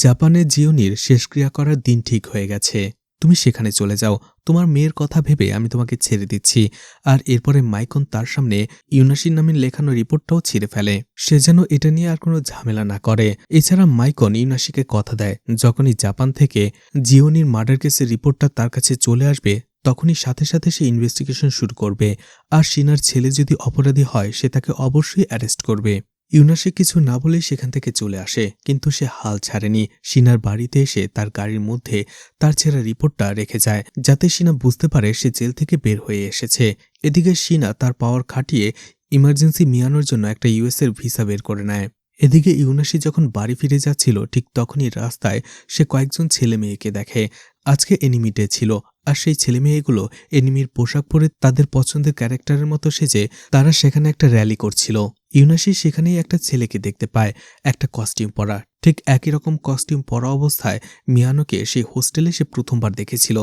জাপানে জিওনির শেষক্রিয়া করার দিন ঠিক হয়ে গেছে, তুমি সেখানে চলে যাও, তোমার মেয়ের কথা ভেবে আমি তোমাকে ছেড়ে দিচ্ছি। আর এরপরে মাইকন তার সামনে ইউনাসির নামের লেখানো রিপোর্টটাও ছিঁড়ে ফেলে, সে যেন এটা নিয়ে আর কোনো ঝামেলা না করে। এছাড়া মাইকন ইউনাসিকে কথা দেয় যখনই জাপান থেকে জিওনির মার্ডার কেসের রিপোর্টটা তার কাছে চলে আসবে তখনই সাথে সাথে সে ইনভেস্টিগেশন শুরু করবে, আর শিনার ছেলে যদি অপরাধী হয় সে তাকে অবশ্যই অ্যারেস্ট করবে। ইউনাসি কিছু না বলেই সেখান থেকে চলে আসে, কিন্তু সে হাল ছাড়েনি। শিনার বাড়িতে এসে তার গাড়ির মধ্যে তার ছেঁড়া রিপোর্টটা রেখে যায় যাতে শিনা বুঝতে পারে সে জেল থেকে বের হয়ে এসেছে। এদিকে শিনা তার পাওয়ার খাটিয়ে ইমার্জেন্সি মিয়ানোর জন্য একটা ইউএসের ভিসা বের করে নেয়। এদিকে ইউনাসি যখন বাড়ি ফিরে যাচ্ছিল ঠিক তখনই রাস্তায় সে কয়েকজন ছেলে মেয়েকে দেখে। আজকে এনিমি ডে ছিল, আর সেই ছেলেমেয়েগুলো এনিমির পোশাক পরে তাদের পছন্দের ক্যারেক্টারের মতো সেজে তারা সেখানে একটা র্যালি করছিল। ইউনাসি সেখানেই একটা ছেলেকে দেখতে পায়, একটা কস্টিউম পরা। ঠিক একই রকম কস্টিউম পরা অবস্থায় মিয়ানোকে সেই হোস্টেলে সে প্রথমবার দেখেছিল,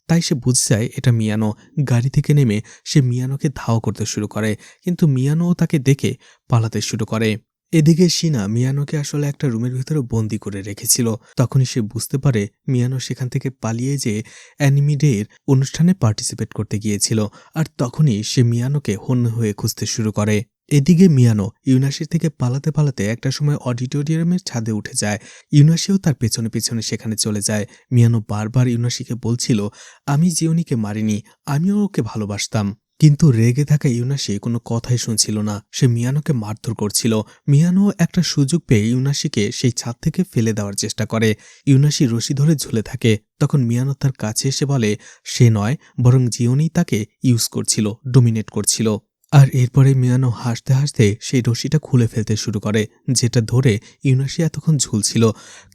তাই সে বুঝে যায় এটা মিয়ানো। গাড়ি থেকে নেমে সে মিয়ানোকে ধাওয়া করতে শুরু করে, কিন্তু মিয়ানোও তাকে দেখে পালাতে শুরু করে। এদিকে শিনা মিয়ানোকে আসলে একটা রুমের ভিতরে বন্দি করে রেখেছিল। তখনই সে বুঝতে পারে মিয়ানো সেখান থেকে পালিয়ে যেয়ে অ্যানিমি ডের অনুষ্ঠানে পার্টিসিপেট করতে গিয়েছিল, আর তখনই সে মিয়ানোকে হন্য হয়ে খুঁজতে শুরু করে। এদিকে মিয়ানো ইউনাসির থেকে পালাতে পালাতে একটা সময় অডিটোরিয়ামের ছাদে উঠে যায়। ইউনাসিও তার পেছনে পেছনে সেখানে চলে যায়। মিয়ানো বারবার ইউনাসিকে বলছিল আমি জিওনিকে মারিনি, আমিও ওকে ভালোবাসতাম। কিন্তু রেগে থাকা ইউনাসি কোনো কথাই শুনছিল না, সে মিয়ানোকে মারধর করছিল। মিয়ানো একটা সুযোগ পেয়ে ইউনাসিকে সেই ছাদ থেকে ফেলে দেওয়ার চেষ্টা করে। ইউনাসি রশি ধরে ঝুলে থাকে। তখন মিয়ানো তার কাছে এসে বলে সে নয়, বরং জিওনি তাকে ইউজ করছিল, ডোমিনেট করছিল। আর এরপরে মিয়ানো হাসতে হাসতে সেই রশিটা খুলে ফেলতে শুরু করে যেটা ধরে ইউনাসি এতক্ষণ ঝুলছিল।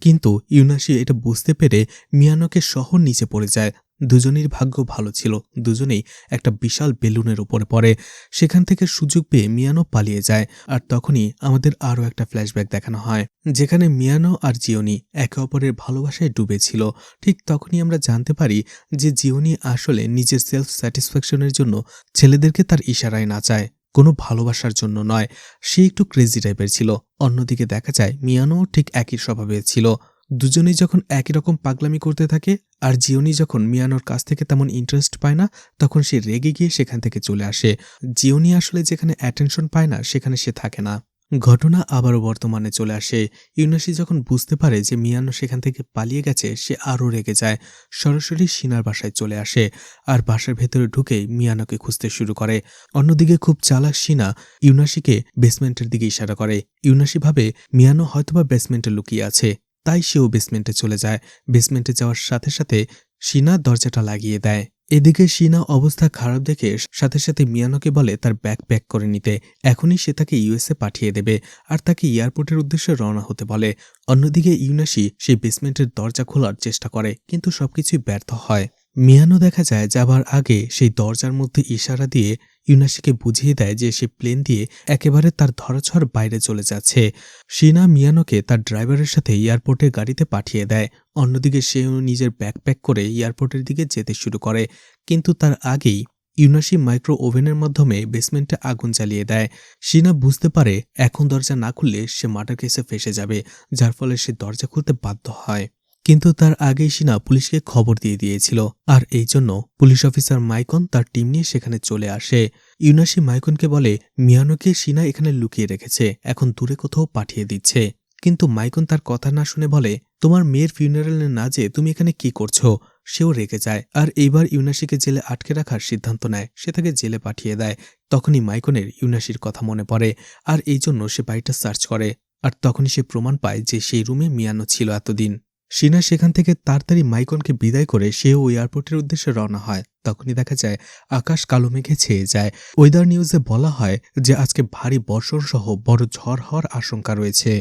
কিন্তু ইউনাসি এটা বুঝতে পেরে মিয়ানোকে সহ নিচে পড়ে যায়। দুজনেরই ভাগ্য ভালো ছিল, দুজনেই একটা বিশাল বেলুনের উপরে পড়ে। সেখান থেকে সুযোগ পেয়ে মিয়ানো পালিয়ে যায়। আর তখনই আমাদের আরও একটা ফ্ল্যাশব্যাক দেখানো হয়, যেখানে মিয়ানো আর জিওনি একে অপরের ভালোবাসায় ডুবেছিল। ঠিক তখনই আমরা জানতে পারি যে জিওনি আসলে নিজের সেলফ স্যাটিসফ্যাকশনের জন্য ছেলেদেরকে তার ইশারায় নাচায়, কোনো ভালোবাসার জন্য নয়। সে একটু ক্রেজি টাইপের ছিল। অন্যদিকে দেখা যায় মিয়ানো ঠিক একই স্বভাবের ছিল। দুজনেই যখন একই রকম পাগলামি করতে থাকে আর জিওনি যখন মিয়ানোর কাছ থেকে তেমন ইন্টারেস্ট পায় না, তখন সে রেগে গিয়ে সেখান থেকে চলে আসে। জিওনি আসলে যেখানে অ্যাটেনশন পায় না সেখানে সে থাকে না। ঘটনা আবারও বর্তমানে চলে আসে। ইউনাসি যখন বুঝতে পারে যে মিয়ানো সেখান থেকে পালিয়ে গেছে, সে আরও রেগে যায়। সরাসরি শিনার বাসায় চলে আসে আর বাসার ভেতরে ঢুকেই মিয়ানোকে খুঁজতে শুরু করে। অন্যদিকে খুব চালাক শিনা ইউনাসিকে বেসমেন্টের দিকে ইশারা করে। ইউনাসি ভাবে মিয়ানো হয়তোবা বেসমেন্টে লুকিয়ে আছে, তাই সেও বেসমেন্টে চলে যায়। বেসমেন্টে যাওয়ার সাথে সাথে শিনা দরজাটা লাগিয়ে দেয়। এদিকে শিনা অবস্থা খারাপ দেখে সাথে সাথে মিয়ানোকে বলে তার ব্যাগ প্যাক করে নিতে। এখনই সে তাকে ইউএসএ পাঠিয়ে দেবে আর তাকে এয়ারপোর্টের উদ্দেশ্যে রওনা হতে বলে। অন্যদিকে ইউনাসি সেই বেসমেন্টের দরজা খোলার চেষ্টা করে, কিন্তু সবকিছুই ব্যর্থ হয়। মিয়ানো দেখা যায় যাবার আগে সেই দরজার মধ্যে ইশারা দিয়ে ইউনাসিকে বুঝিয়ে দেয় যে সে প্লেন দিয়ে একেবারে তার ধরাছোঁয়ার বাইরে চলে যাচ্ছে। শিনা মিয়ানোকে তার ড্রাইভারের সাথে এয়ারপোর্টের গাড়িতে পাঠিয়ে দেয়। অন্যদিকে সেও নিজের ব্যাকপ্যাক করে এয়ারপোর্টের দিকে যেতে শুরু করে, কিন্তু তার আগেই ইউনাসি মাইক্রো ওভেনের মাধ্যমে বেসমেন্টে আগুন জ্বালিয়ে দেয়। শিনা বুঝতে পারে এখন দরজা না খুললে সে মার্ডার কেসে ফেঁসে যাবে, যার ফলে সে দরজা খুলতে বাধ্য হয়। কিন্তু তার আগেই শিনা পুলিশকে খবর দিয়ে দিয়েছিল, আর এই জন্য পুলিশ অফিসার মাইকন তার টিম নিয়ে সেখানে চলে আসে। ইউনাসি মাইকনকে বলে মিয়ানোকে শিনা এখানে লুকিয়ে রেখেছে, এখন দূরে কোথাও পাঠিয়ে দিচ্ছে। কিন্তু মাইকন তার কথা না শুনে বলে, তোমার মেয়ের ফিউনারালে না যেয়ে তুমি এখানে কি করছো? সেও রেগে যায় আর এইবার ইউনাসিকে জেলে আটকে রাখার সিদ্ধান্ত নেয়। সে তাকে জেলে পাঠিয়ে দেয়। তখনই মাইকনের ইউনাসির কথা মনে পড়ে আর এই জন্য সে বাড়িটা সার্চ করে। আর তখনই সে প্রমাণ পায় যে সেই রুমে মিয়ানো ছিল এতদিন। শিনা সেখান থেকে তাড়াতাড়ি মাইকনকে বিদায় করে সেও এয়ারপোর্টের উদ্দেশ্যে রওনা হয়। তখনই দেখা যায় আকাশ কালো মেঘে ছেয়ে যায়। ওয়েদার নিউজে বলা হয় যে আজকে ভারী বর্ষণ সহ বড় ঝড় হওয়ার আশঙ্কা রয়েছে।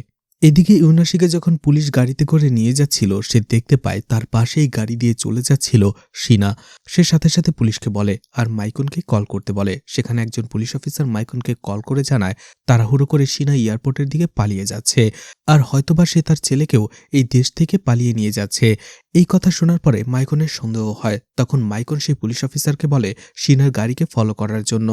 এদিকে ইউনাসিকে যখন পুলিশ গাড়িতে করে নিয়ে যাচ্ছিল, সে দেখতে পায় তার পাশেই গাড়ি দিয়ে চলে যাচ্ছিল শিনা। সে সাথে সাথে পুলিশকে বলে আর মাইকনকে কল করতে বলে। সেখানে একজন পুলিশ অফিসার মাইকনকে কল করে জানায় তাড়াহুড়ো করে শিনা এয়ারপোর্টের দিকে পালিয়ে যাচ্ছে, আর হয়তোবা সে তার ছেলেকেও এই দেশ থেকে পালিয়ে নিয়ে যাচ্ছে। এই কথা শোনার পরে মাইকনের সন্দেহ হয়। তখন মাইকন সেই পুলিশ অফিসারকে বলে শিনার গাড়িকে ফলো করার জন্য।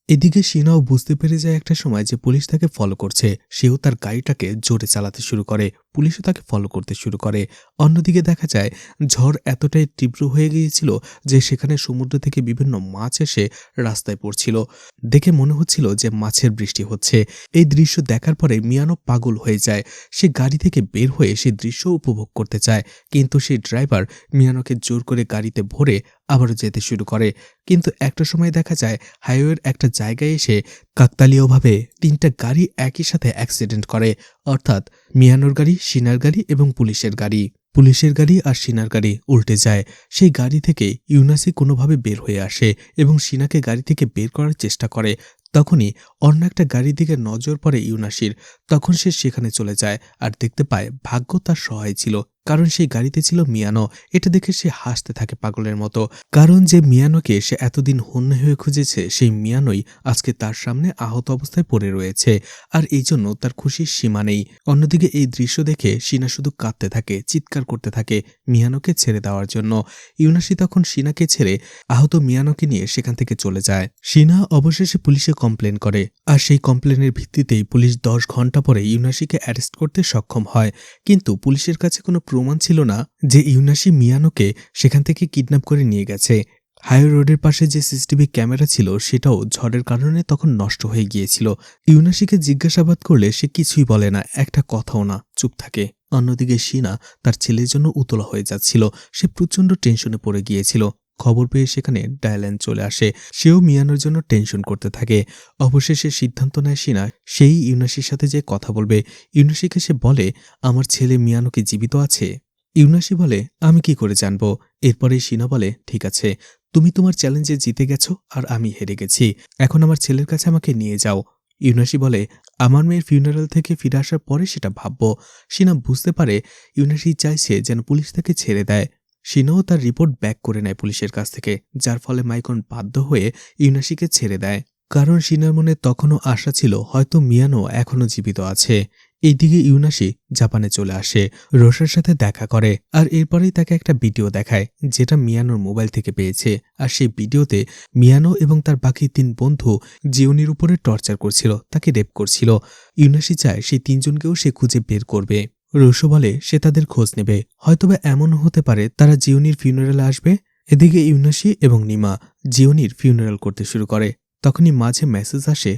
এদিকে শিনাও বুঝতে পেরে যায় একটা সময় যে পুলিশ তাকে ফলো করছে। সেও তার গাড়িটাকে জোরে চালাতে শুরু করে, পুলিশও তাকে ফলো করতে শুরু করে। অন্যদিকে দেখা যায় ঝড় এতটাই তীব্র হয়ে গিয়েছিল যে সেখানে সমুদ্র থেকে বিভিন্ন মাছ এসে রাস্তায় পড়ছিল। দেখে মনে হচ্ছিল যে মাছের বৃষ্টি হচ্ছে। এই দৃশ্য দেখার পরে মিয়ানো পাগল হয়ে যায়। সে গাড়ি থেকে বের হয়ে সেই দৃশ্য উপভোগ করতে চায়, কিন্তু সেই ড্রাইভার মিয়ানোকে জোর করে গাড়িতে ভরে আবারও যেতে শুরু করে। কিন্তু একটা সময় দেখা যায় হাইওয়ের একটা জায়গায় এসে কাকতালীয়ভাবে তিনটা গাড়ি একই সাথে অ্যাক্সিডেন্ট করে, অর্থাৎ মিয়ানোর গাড়ি, শিনার গাড়ি এবং পুলিশের গাড়ি। পুলিশের গাড়ি আর শিনার গাড়ি উল্টে যায়। সেই গাড়ি থেকে ইউনাসি কোনোভাবে বের হয়ে আসে এবং শিনাকে গাড়ি থেকে বের করার চেষ্টা করে। তখনই অন্য একটা গাড়ির দিকে নজর পড়ে ইউনাসির। তখন সে সেখানে চলে যায় আর দেখতে পায় ভাগ্য তার সহায় ছিল, কারণ সেই গাড়িতে ছিল মিয়ানো। এটা দেখে সে হাসতে থাকে পাগলের মতো, কারণ যে মিয়ানোকে সে এতদিন হন্যে হয়ে খুঁজেছে সেই মিয়ানোই আজকে তার সামনে আহত অবস্থায় পড়ে রয়েছে, আর এই জন্য তার খুশির সীমা নেই। অন্যদিকে এই দৃশ্য দেখে শিনা শুধু কাঁদতে থাকে, চিৎকার করতে থাকে মিয়ানোকে ছেড়ে দেওয়ার জন্য। ইউনাসি তখন শিনাকে ছেড়ে আহত মিয়ানোকে নিয়ে সেখান থেকে চলে যায়। শিনা অবশেষে পুলিশে কমপ্লেন করে, আর সেই কমপ্লেনের ভিত্তিতেই পুলিশ 10 ঘন্টা পরে ইউনাসিকে অ্যারেস্ট করতে সক্ষম হয়। কিন্তু পুলিশের কাছে কোনো প্রমাণ ছিল না যে ইউনাসি মিয়ানোকে সেখান থেকে কিডন্যাপ করে নিয়ে গেছে। হাইওয়ে রোডের পাশে যে সিসিটিভি ক্যামেরা ছিল সেটাও ঝড়ের কারণে তখন নষ্ট হয়ে গিয়েছিল। ইউনাসিকে জিজ্ঞাসাবাদ করলে সে কিছুই বলে না, একটা কথাও না, চুপ থাকে। অন্যদিকে শিনা তার ছেলের জন্য উতলা হয়ে যাচ্ছিল। সে প্রচণ্ড টেনশনে পড়ে গিয়েছিল। খবর পেয়ে সেখানে ডায়ালান চলে আসে। সেও মিয়ানোর জন্য টেনশন করতে থাকে। অবশেষে সিদ্ধান্ত নেয় শিনা সেই ইউনাসির সাথে যে কথা বলবে। ইউনাসিকে সে বলে, আমার ছেলে মিয়ানো কি জীবিত আছে? ইউনাসি বলে, আমি কি করে জানবো? এরপরে শিনা বলে, ঠিক আছে, তুমি তোমার চ্যালেঞ্জে জিতে গেছো আর আমি হেরে গেছি। এখন আমার ছেলের কাছে আমাকে নিয়ে যাও। ইউনাসি বলে, আমার মেয়ের ফিউনারাল থেকে ফিরে আসার পরে সেটা ভাববো। শিনা বুঝতে পারে ইউনাসি চাইছে যেন পুলিশ তাকে ছেড়ে দেয়। সিনাও তার রিপোর্ট ব্যাক করে নেয় পুলিশের কাছ থেকে, যার ফলে মাইকন বাধ্য হয়ে ইউনাশিকে ছেড়ে দেয়। কারণ সিনার মনে তখনও আশা ছিল হয়তো মিয়ানো এখনও জীবিত আছে। এইদিকে ইউনাশি জাপানে চলে আসে, রোসার সাথে দেখা করে, আর এরপরেই তাকে একটা ভিডিও দেখায় যেটা মিয়ানোর মোবাইল থেকে পেয়েছে। আর সেই ভিডিওতে মিয়ানো এবং তার বাকি 3 বন্ধু জিওনির উপরে টর্চার করছিল, তাকে রেপ করছিল। ইউনাশি চায় সেই 3 জনকেও সে খুঁজে বের করবে। রোসো বলে সে তাদের খোঁজ নেবে, হয়তোবা এমনও হতে পারে তারা জিওনির ফিউনারালে আসবে। এদিকে ইউনাশি এবং নিমা জিওনির ফিউনারাল করতে শুরু করে। তখনই মাঝে মেসেজ আসে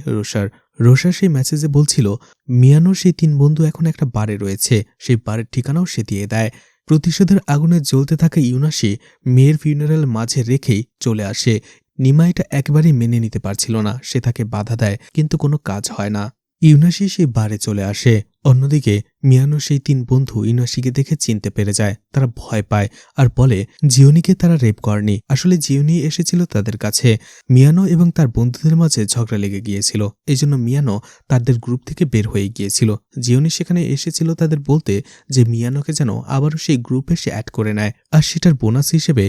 রোসার সেই মেসেজে বলছিল মিয়ানোর সেই 3 বন্ধু এখন একটা বারে রয়েছে, সেই বারের ঠিকানাও সে দিয়ে দেয়। প্রতিশোধের আগুনে জ্বলতে থাকা ইউনাশি মেয়ের ফিউনারাল মাঝে রেখেই চলে আসে। নিমা এটা একেবারেই মেনে নিতে পারছিল না, সে তাকে বাধা দেয় কিন্তু কোনো কাজ হয় না। ইউনাশি সেই বারে চলে আসে। অন্যদিকে মিয়ানো সেই 3 বন্ধু ইউনাশিকে দেখে চিনতে পেরে যায়। তারা ভয় পায় আর বলে জিওনিকে তারা রেপ করেনি, আসলে জিওনি এসেছিল তাদের কাছে। মিয়ানো এবং তার বন্ধুদের মাঝে ঝগড়া লেগে গিয়েছিল, এজন্য মিয়ানো তাদের গ্রুপ থেকে বের হয়ে গিয়েছিল। জিওনি সেখানে এসেছিল তাদের বলতে যে মিয়ানোকে যেন আবারও সেই গ্রুপে সে অ্যাড করে নেয়, আর সেটার বোনাস হিসেবে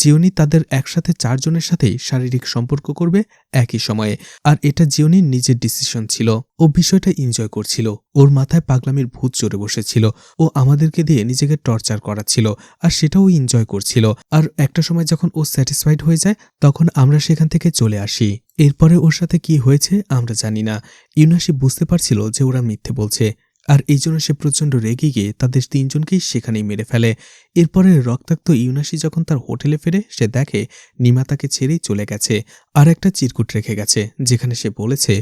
জিওনি তাদের একসাথে 4 জনের সাথেই শারীরিক সম্পর্ক করবে একই সময়ে। আর এটা জিওনির নিজের ডিসিশন ছিল। ও বিষয়টা এনজয় করছিল, ওর মাথায় পাগলামির ভূত চড়ে বসেছিল। ও আমাদেরকে দিয়ে নিজেকে টর্চার করাচ্ছিল, আর সেটাও এনজয় করছিল। আর একটা সময় যখন ও স্যাটিসফাইড হয়ে যায় তখন আমরা সেখান থেকে চলে আসি। এরপরে ওর সাথে কি হয়েছে আমরা জানি না। ইউনাশি বুঝতে পারছিল যে ওরা মিথ্যে বলছে, আর এই জন্য সে প্রচণ্ড রেগে গিয়ে তাদের 3 জনকেই সেখানেই মেরে ফেলে। এরপরে রক্তাক্ত ইউনাশি যখন তার হোটেলে ফেরে সে দেখে নিমা তাকে ছেড়েই চলে গেছে, আর একটা চিরকুট রেখে গেছে যেখানে সে বলেছে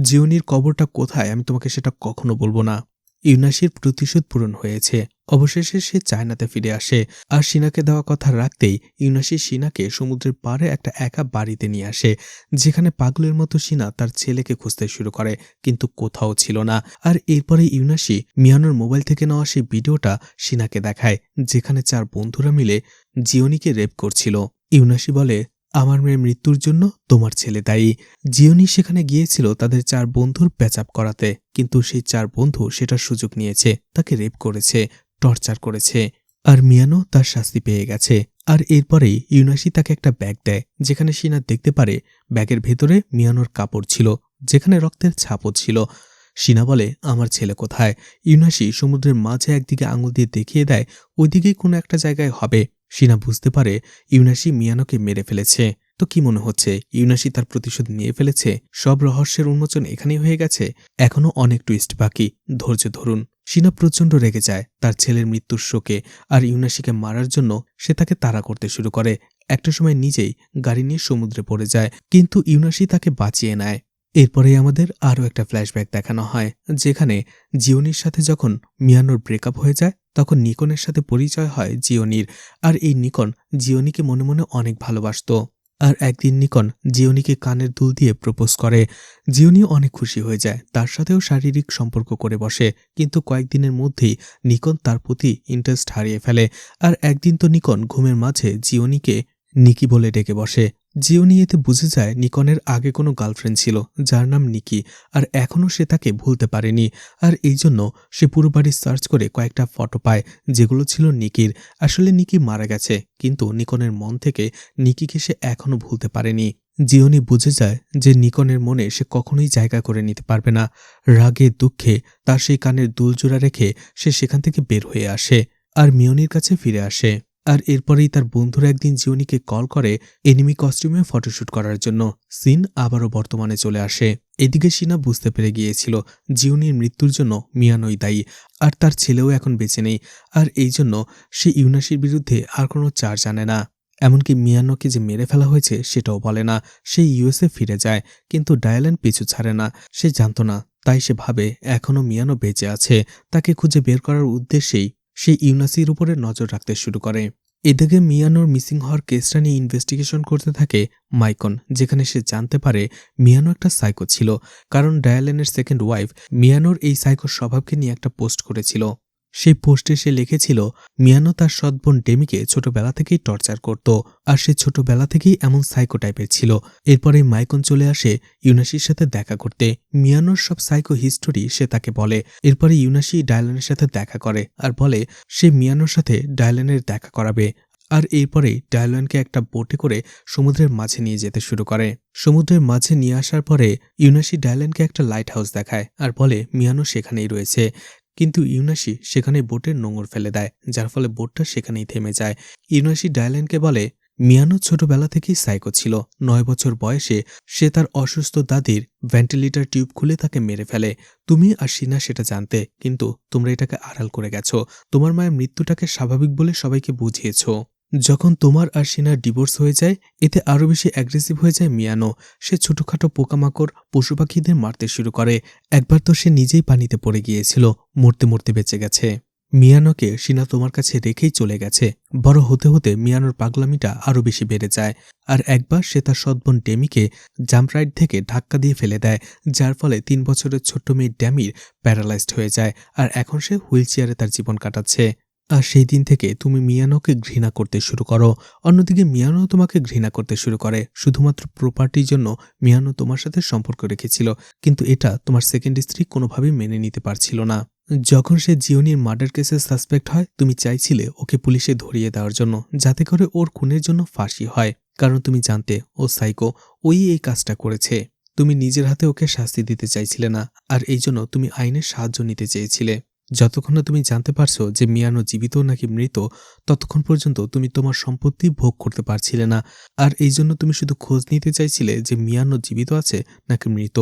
জিওনির কবরটা কোথায় আমি তোমাকে সেটা কখনো বলবো না। ইউনাশির প্রতিশোধ পূরণ হয়েছে। অবশেষে সে চায়নাতে ফিরে আসে, আর সিনাকে দেওয়া কথা রাখতেই ইউনাশি সিনাকে সমুদ্রের পাড়ে একটা একা বাড়িতে নিয়ে আসে, যেখানে পাগলের মতো সিনা তার ছেলেকে খুঁজতে শুরু করে কিন্তু কোথাও ছিল না। আর এরপরে ইউনাশি মিয়ানোর মোবাইল থেকে নেওয়া সেই ভিডিওটা সিনাকে দেখায় যেখানে 4 বন্ধুরা মিলে জিওনিকে রেপ করছিল। ইউনাশি বলে আমার মেয়ের মৃত্যুর জন্য তোমার ছেলে দায়ী। জিওনি সেখানে গিয়েছিল তাদের 4 বন্ধুর প্যাচআপ করাতে, কিন্তু সেই 4 বন্ধু সেটার সুযোগ নিয়েছে, তাকে রেপ করেছে, টর্চার করেছে, আর মিয়ানো তার শাস্তি পেয়ে গেছে। আর এরপরেই ইউনাশি তাকে একটা ব্যাগ দেয় যেখানে সিনা দেখতে পারে ব্যাগের ভেতরে মিয়ানোর কাপড় ছিল যেখানে রক্তের ছাপও ছিল। সিনা বলে আমার ছেলে কোথায়? ইউনাশি সমুদ্রের মাঝে একদিকে আঙুল দিয়ে দেখিয়ে দেয় ওইদিকেই কোনো একটা জায়গায় হবে। সিনা বুঝতে পারে ইউনাশি মিয়ানোকে মেরে ফেলেছে। তো কি মনে হচ্ছে ইউনাশি তার প্রতিশোধ নিয়ে ফেলেছে? সব রহস্যের উন্মোচন এখানেই হয়ে গেছে? এখনও অনেক টুইস্ট বাকি, ধৈর্য ধরুন। সিনা প্রচণ্ড রেগে যায় তার ছেলের মৃত্যুর শোকে, আর ইউনাশিকে মারার জন্য সে তাকে তাড়া করতে শুরু করে। একটা সময় নিজেই গাড়ি নিয়ে সমুদ্রে পড়ে যায়, কিন্তু ইউনাশি তাকে বাঁচিয়ে নেয়। এরপরেই আমাদের আরও একটা ফ্ল্যাশব্যাক দেখানো হয় যেখানে জিওনির সাথে যখন মিয়ানোর ব্রেকআপ হয়ে যায় তখন নিকনের সাথে পরিচয় হয় জিওনির। আর এই নিকন জিওনিকে মনে মনে অনেক ভালোবাসত। আর একদিন নিকন জিওনিকে কানের দুল দিয়ে প্রপোজ করে। জিওনি অনেক খুশি হয়ে যায়, তার সাথেও শারীরিক সম্পর্ক করে বসে, কিন্তু কয়েকদিনের মধ্যেই নিকন তার প্রতি ইন্টারেস্ট হারিয়ে ফেলে। আর একদিন তো নিকন ঘুমের মাঝে জিওনিকে নিকি বলে ডেকে বসে। জিওনি এতে বুঝে যায় নিকনের আগে কোনো গার্লফ্রেন্ড ছিল যার নাম নিকি, আর এখনও সে তাকে ভুলতে পারেনি। আর এই জন্য সে পুরো বাড়ি সার্চ করে কয়েকটা ফটো পায় যেগুলো ছিল নিকির। আসলে নিকি মারা গেছে, কিন্তু নিকনের মন থেকে নিকিকে সে এখনও ভুলতে পারেনি। জিওনি বুঝে যায় যে নিকনের মনে সে কখনোই জায়গা করে নিতে পারবে না। রাগে দুঃখে তার সেই কানের দুলজোড়া রেখে সে সেখান থেকে বের হয়ে আসে আর মিওনির কাছে ফিরে আসে। আর এরপরেই তার বন্ধুরা একদিন জিওনিকে কল করে এনিমি কস্টিউমে ফটোশ্যুট করার জন্য। সিন আবারও বর্তমানে চলে আসে। এদিকে সিনা বুঝতে পেরে গিয়েছিল জিওনির মৃত্যুর জন্য মিয়ানোই দায়ী, আর তার ছেলেও এখন বেঁচে নেই। আর এই জন্য সে ইউনাশির বিরুদ্ধে আর কোনো চার্জ আনে না, এমনকি মিয়ানোকে যে মেরে ফেলা হয়েছে সেটাও বলে না। সে ইউএসএ ফিরে যায়, কিন্তু ডায়ালেন পিছু ছাড়ে না। সে জানত না, তাই সে ভাবে এখনও মিয়ানো বেঁচে আছে। তাকে খুঁজে বের করার উদ্দেশ্যেই সে ইউনাসির উপরে নজর রাখতে শুরু করে। এদিকে মিয়ানোর মিসিং হওয়ার কেসটা নিয়ে ইনভেস্টিগেশন করতে থাকে মাইকন, যেখানে সে জানতে পারে মিয়ানো একটা সাইকো ছিল, কারণ ডায়ালেনের সেকেন্ড ওয়াইফ মিয়ানোর এই সাইকো স্বভাবকে নিয়ে একটা পোস্ট করেছিল। সেই পোস্টে সে লিখেছিল মিয়ানো তার সৎ বোন ডেমিকে ছোটবেলা থেকেই টর্চার করত, আর সে ছোটবেলা থেকেই এমন সাইকো টাইপের ছিল। এরপরে মাইকন চলে আসে ইউনাশির সাথে দেখা করতে। মিয়ানোর সব সাইকো হিস্টোরি সে তাকে বলে। এরপরে ইউনাশি ডায়ালেনের সাথে দেখা করে আর বলে সে মিয়ানোর সাথে ডায়ালেনের দেখা করাবে। আর এরপরেই ডায়ালনকে একটা বোটে করে সমুদ্রের মাঝে নিয়ে যেতে শুরু করে। সমুদ্রের মাঝে নিয়ে আসার পরে ইউনাসি ডায়ালনকে একটা লাইট হাউস দেখায় আর বলে মিয়ানো সেখানেই রয়েছে। কিন্তু ইউনাসি সেখানে বোটের নোঙর ফেলে দেয়, যার ফলে বোটটা সেখানেই থেমে যায়। ইউনাসি ডায়ালনকে বলে মিয়ানো ছোটবেলা থেকেই সাইকো ছিল। 9 বছর বয়সে সে তার অসুস্থ দাদির ভেন্টিলেটর টিউব খুলে তাকে মেরে ফেলে। তুমি আর শিনা সেটা জানতে, কিন্তু তোমরা এটাকে আড়াল করে গেছো। তোমার মায়ের মৃত্যুটাকে স্বাভাবিক বলে সবাইকে বুঝিয়েছ। যখন তোমার আর শিনার ডিভোর্স হয়ে যায়, এতে আরও বেশি অ্যাগ্রেসিভ হয়ে যায় মিয়ানো। সে ছোটখাটো পোকামাকড় পশু পাখিদের মারতে শুরু করে। একবার তো সে নিজেই পানিতে পড়ে গিয়েছিল, মরতে মরতে বেঁচে গেছে। মিয়ানোকে শিনা তোমার কাছে রেখেই চলে গেছে। বড় হতে হতে মিয়ানোর পাগলামিটা আরও বেশি বেড়ে যায়। আর একবার সে তার সৎবোন ডেমিকে জাম্প রাইড থেকে ধাক্কা দিয়ে ফেলে দেয়, যার ফলে 3 বছরের ছোট্ট মেয়ে ড্যামির প্যারালাইজড হয়ে যায়। আর এখন সে হুইল চেয়ারে তার জীবন কাটাচ্ছে। আর সেই দিন থেকে তুমি মিয়ানোকে ঘৃণা করতে শুরু করো। অন্যদিকে মিয়ানো তোমাকে ঘৃণা করতে শুরু করে। শুধুমাত্র প্রপার্টির জন্য মিয়ানো তোমার সাথে সম্পর্ক রেখেছিল, কিন্তু এটা তোমার সেকেন্ড স্ত্রী কোনোভাবেই মেনে নিতে পারছিল না। যখন সে জিওনির মার্ডার কেসে সাসপেক্ট হয়, তুমি চাইছিলে ওকে পুলিশে ধরিয়ে দেওয়ার জন্য, যাতে করে ওর খুনের জন্য ফাঁসি হয়। কারণ তুমি জানতে ও সাইকো, ওই এই কাজটা করেছে। তুমি নিজের হাতে ওকে শাস্তি দিতে চাইছিলে না, আর এই জন্য তুমি আইনের সাহায্য নিতে চেয়েছিলে। যতক্ষণ না তুমি জানতে পারছো যে মিয়ানো জীবিত নাকি মৃত, ততক্ষণ পর্যন্ত তুমি তোমার সম্পত্তি ভোগ করতে পারছিলে না। আর এই জন্য তুমি শুধু খোঁজ নিতে চাইছিলে যে মিয়ানো জীবিত আছে নাকি মৃত।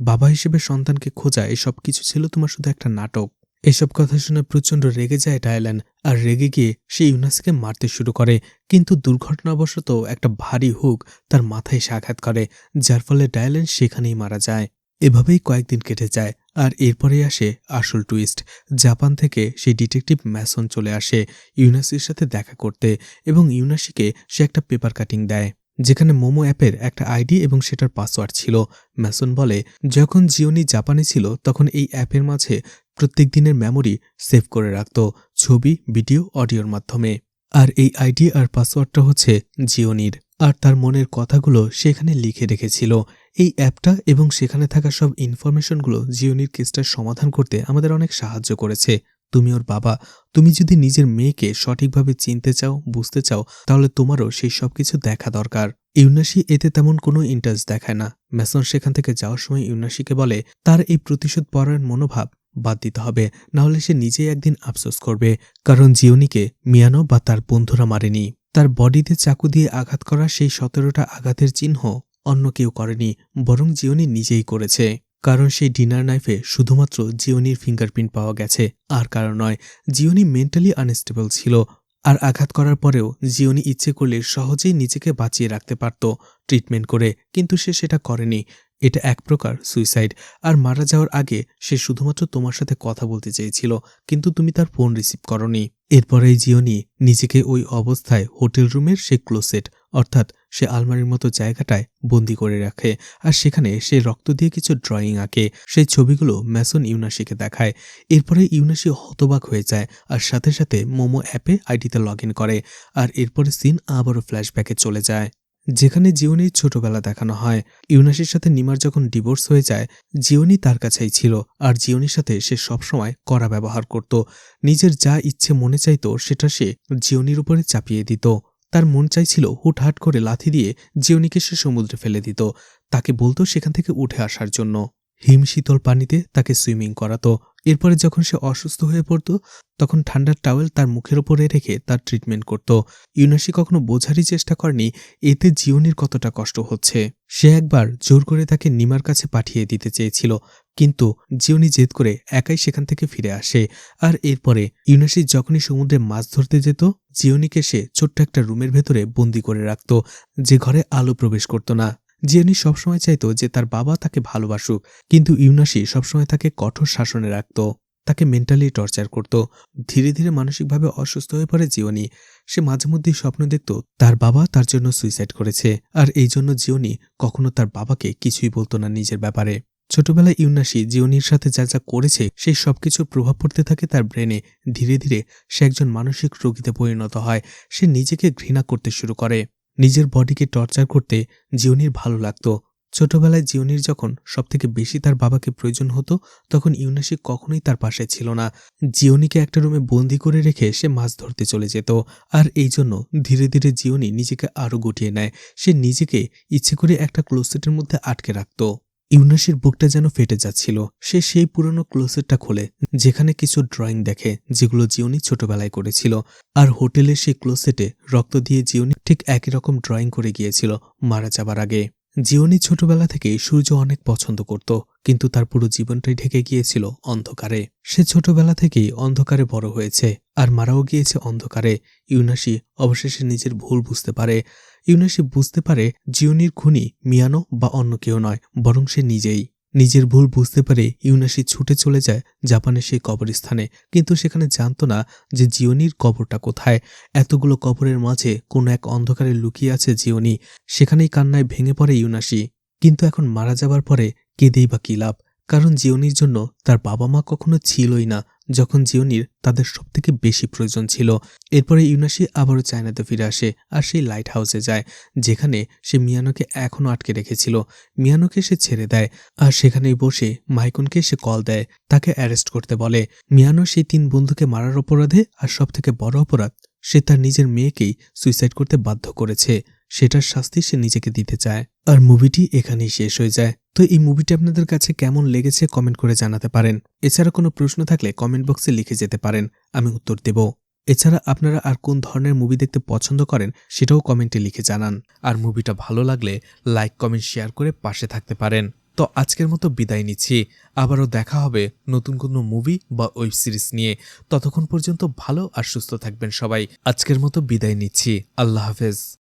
বাবা হিসেবে সন্তানকে খোঁজা এসব কিছু ছিল তোমার শুধু একটা নাটক। এসব কথা শুনে প্রচণ্ড রেগে যায় ডায়ালন, আর রেগে গিয়ে সে ইউনাসকে মারতে শুরু করে। কিন্তু দুর্ঘটনাবশত একটা ভারী হুক তার মাথায় এসে আঘাত করে, যার ফলে ডায়ালন সেখানেই মারা যায়। এভাবেই কয়েকদিন কেটে যায়, আর এরপরেই আসে আসল টুইস্ট। জাপান থেকে সেই ডিটেকটিভ ম্যাসন চলে আসে ইউনাসির সাথে দেখা করতে, এবং ইউনাসিকে সে একটা পেপার কাটিং দেয়, যেখানে মোমো অ্যাপের একটা আইডি এবং সেটার পাসওয়ার্ড ছিল। ম্যাসন বলে যখন জিওনি জাপানে ছিল তখন এই অ্যাপের মাঝে প্রত্যেক দিনের মেমোরি সেভ করে রাখত, ছবি, ভিডিও, অডিওর মাধ্যমে। আর এই আইডি আর পাসওয়ার্ডটা হচ্ছে জিওনির, আর তার মনের কথাগুলো সেখানে লিখে রেখেছিল। এই অ্যাপটা এবং সেখানে থাকা সব ইনফরমেশনগুলো জিওনির কেসটার সমাধান করতে আমাদের অনেক সাহায্য করেছে। তুমি ওর বাবা, তুমি যদি নিজের মেয়েকে সঠিকভাবে চিনতে চাও, বুঝতে চাও, তাহলে তোমারও সেই সব কিছু দেখা দরকার। ইউনাসি এতে তেমন কোনো ইন্টারেস্ট দেখায় না। ম্যাসন সেখান থেকে যাওয়ার সময় ইউনাসিকে বলে তার এই প্রতিশোধ পরায়ণ মনোভাব বাদ দিতে হবে, নাহলে সে নিজেই একদিন আফসোস করবে। কারণ জিওনিকে মিয়ানো বা তার বন্ধুরা মারেনি। তার বডিতে চাকু দিয়ে আঘাত করা সেই 17টা আঘাতের চিহ্ন অন্য কেউ করেনি, বরং জিওনি নিজেই করেছে। কারণ সেই ডিনার নাইফে শুধুমাত্র জিওনির ফিঙ্গারপ্রিন্ট পাওয়া গেছে, আর কারণ নয়। জিওনি মেন্টালি আনস্টেবল ছিল, আর আঘাত করার পরেও জিওনি ইচ্ছে করলে সহজেই নিজেকে বাঁচিয়ে রাখতে পারত ট্রিটমেন্ট করে, কিন্তু সে সেটা করেনি। এটা এক প্রকার সুইসাইড। আর মারা যাওয়ার আগে সে শুধুমাত্র তোমার সাথে কথা বলতে চেয়েছিল, কিন্তু তুমি তার ফোন রিসিভ করনি। এরপরেই জিওনি নিজেকে ওই অবস্থায় হোটেল রুমের সে ক্লোসেট, অর্থাৎ সে আলমারির মতো জায়গাটায় বন্দি করে রাখে, আর সেখানে সে রক্ত দিয়ে কিছু ড্রয়িং আঁকে। সেই ছবিগুলো ম্যাসন ইউনাসিকে দেখায়। এরপরে ইউনাসি হতবাক হয়ে যায়, আর সাথে সাথে মোমো অ্যাপে আইডিতে লগ ইন করে। আর এরপরে সিন আবারও ফ্ল্যাশব্যাকে চলে যায়, যেখানে জিওনির ছোটবেলা দেখানো হয়। ইউনাসির সাথে নিমার যখন ডিভোর্স হয়ে যায়, জিওনি তার কাছেই ছিল, আর জিওনির সাথে সে সবসময় কড়া ব্যবহার করত। নিজের যা ইচ্ছে মনে চাইত সেটা সে জিওনির উপরে চাপিয়ে দিত। তার মন চাইছিল হুটহাট করে লাথি দিয়ে জিওনিকে সে সমুদ্রে ফেলে দিত, তাকে বলতো সেখান থেকে উঠে আসার জন্য। হিম শীতল পানিতে তাকে সুইমিং করাতো। এরপরে যখন সে অসুস্থ হয়ে পড়ত, তখন ঠান্ডার টাওয়েল তার মুখের ওপরে রেখে তার ট্রিটমেন্ট করত। ইউনাসি কখনো বোঝারই চেষ্টা করেনি এতে জিওনির কতটা কষ্ট হচ্ছে। সে একবার জোর করে তাকে নিমার কাছে পাঠিয়ে দিতে চেয়েছিল, কিন্তু জিওনি জেদ করে একাই সেখান থেকে ফিরে আসে। আর এরপরে ইউনাসি যখনই সমুদ্রে মাছ ধরতে যেত, জিওনিকে সে ছোট্ট একটা রুমের ভেতরে বন্দি করে রাখত, যে ঘরে আলো প্রবেশ করত না। জিওনি সবসময় চাইত যে তার বাবা তাকে ভালোবাসুক, কিন্তু ইউনাসি সবসময় তাকে কঠোর শাসনে রাখত, তাকে মেন্টালি টর্চার করত। ধীরে ধীরে মানসিকভাবে অসুস্থ হয়ে পড়ে জিওনি। সে মাঝে মধ্যেই স্বপ্ন দেখত তার বাবা তার জন্য সুইসাইড করেছে, আর এই জন্য জিওনি কখনো তার বাবাকে কিছুই বলতো না নিজের ব্যাপারে। ছোটবেলায় ইউনাসি জিওনির সাথে যা যা করেছে সেই সবকিছুর প্রভাব পড়তে থাকে তার ব্রেনে। ধীরে ধীরে সে একজন মানসিক রোগীতে পরিণত হয়। সে নিজেকে ঘৃণা করতে শুরু করে। নিজের বডিকে টর্চার করতে জিওনির ভালো লাগতো, ছোটবেলায় জিওনির যখন সবথেকে বেশি তার বাবাকে প্রয়োজন হতো তখন ইউনাসি কখনোই তার পাশে ছিল না। জিওনিকে একটা রুমে বন্দি করে রেখে সে মাছ ধরতে চলে যেত। আর এই জন্য ধীরে ধীরে জিওনি নিজেকে আরও গুটিয়ে নেয়। সে নিজেকে ইচ্ছে করে একটা ক্লোসেটের মধ্যে আটকে রাখত। ইউনাসির বুকটা যেন ফেটে যাচ্ছিল। সে সেই পুরনো ক্লোসেটটা খোলে যেখানে কিছু ড্রয়িং দেখে যেগুলো জিওনি ছোটবেলায় করেছিল। আর হোটেলের সেই ক্লোসেটে রক্ত দিয়ে জিওনি ঠিক একই রকম ড্রয়িং করে গিয়েছিল মারা যাবার আগে। জিওনি ছোটবেলা থেকেই সূর্য অনেক পছন্দ করত, কিন্তু তার পুরো জীবনটাই ঢেকে গিয়েছিল অন্ধকারে। সে ছোটবেলা থেকেই অন্ধকারে বড় হয়েছে আর মারাও গিয়েছে অন্ধকারে। ইউনাসি অবশেষে নিজের ভুল বুঝতে পারে। ইউনাসি বুঝতে পারে জিওনির খুনি মিয়ানো বা অন্য কেউ নয়, বরং সে নিজেই। নিজের ভুল বুঝতে পারে ইউনাসি ছুটে চলে যায় জাপানের সেই কবরস্থানে, কিন্তু সেখানে জানতো না যে জিওনির কবরটা কোথায়। এতগুলো কবরের মাঝে কোনো এক অন্ধকারে লুকিয়ে আছে জিওনি। সেখানেই কান্নায় ভেঙে পড়ে ইউনাসি। কিন্তু এখন মারা যাবার পরে কেঁদেই বা কী লাভ, কারণ জিওনির জন্য তার বাবা মা কখনো ছিলই না যখন জিওনির তাদের সবথেকে বেশি প্রয়োজন ছিল। এরপরে ইউনাসি আবারও চায়নাতে ফিরে আসে আর সেই লাইট হাউসে যায় যেখানে সে মিয়ানোকে এখনও আটকে রেখেছিল। মিয়ানোকে সে ছেড়ে দেয় আর সেখানেই বসে মাইকনকে সে কল দেয়, তাকে অ্যারেস্ট করতে বলে। মিয়ানো সেই 3 বন্ধুকে মারার অপরাধে আর সবথেকে বড় অপরাধ সে তার নিজের মেয়েকেই সুইসাইড করতে বাধ্য করেছে, সেটার শাস্তি সে নিজেকে দিতে চায়। আর মুভিটি এখানেই শেষ হয়ে যায়। তো এই মুভিটি আপনাদের কাছে কেমন লেগেছে কমেন্ট করে জানাতে পারেন। এছাড়া কোনো প্রশ্ন থাকলে কমেন্ট বক্সে লিখে যেতে পারেন, আমি উত্তর দেব। এছাড়া আপনারা আর কোন ধরনের মুভি দেখতে পছন্দ করেন সেটাও কমেন্টে লিখে জানান। আর মুভিটা ভালো লাগলে লাইক কমেন্ট শেয়ার করে পাশে থাকতে পারেন। তো আজকের মতো বিদায় নিচ্ছি। আবারও দেখা হবে নতুন কোনো মুভি বা ওয়েব সিরিজ নিয়ে। ততক্ষণ পর্যন্ত ভালো আর সুস্থ থাকবেন সবাই। আজকের মতো বিদায় নিচ্ছি। আল্লাহ হাফেজ।